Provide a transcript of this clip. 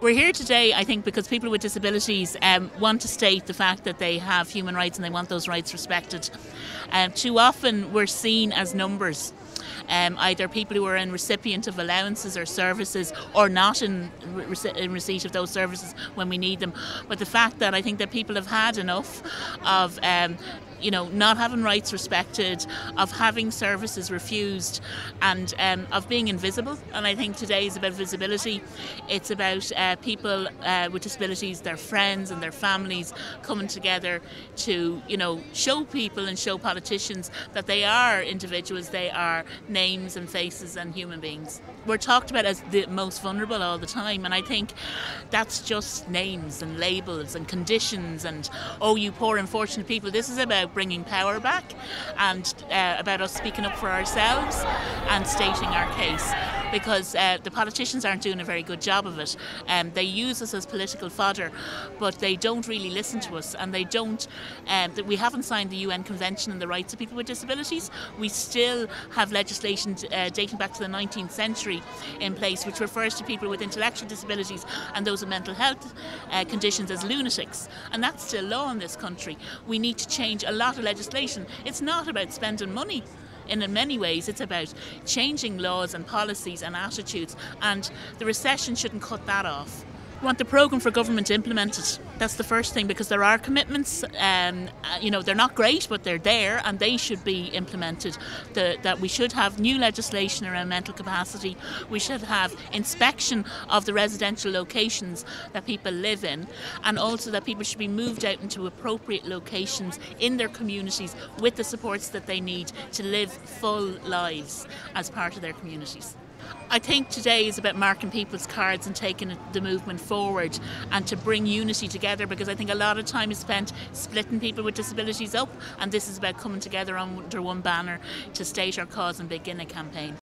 We're here today, I think, because people with disabilities want to state the fact that they have human rights and they want those rights respected. Too often we're seen as numbers. Either people who are in recipient of allowances or services or not in receipt of those services when we need them. But the fact that I think that people have had enough of not having rights respected, of having services refused, and of being invisible. And I think today is about visibility. It's about people with disabilities, their friends and their families coming together to, show people and show politicians that they are individuals, they are names and faces and human beings. We're talked about as the most vulnerable all the time, and I think that's just names and labels and conditions and, oh, you poor unfortunate people. This is about bringing power back and about us speaking up for ourselves and stating our case, because the politicians aren't doing a very good job of it. They use us as political fodder, but they don't really listen to us, and they don't. We haven't signed the UN Convention on the Rights of People with Disabilities. We still have legislation dating back to the 19th century in place, which refers to people with intellectual disabilities and those with mental health conditions as lunatics, and that's still law in this country. We need to change a lot of legislation. It's not about spending money. In many ways, it's about changing laws and policies and attitudes, and the recession shouldn't cut that off. We want the programme for government to implement it. That's the first thing, because there are commitments, they're not great, but they're there and they should be implemented. That we should have new legislation around mental capacity. We should have inspection of the residential locations that people live in, and also that people should be moved out into appropriate locations in their communities with the supports that they need to live full lives as part of their communities. I think today is about marking people's cards and taking the movement forward and to bring unity together, because I think a lot of time is spent splitting people with disabilities up, and this is about coming together under one banner to state our cause and begin a campaign.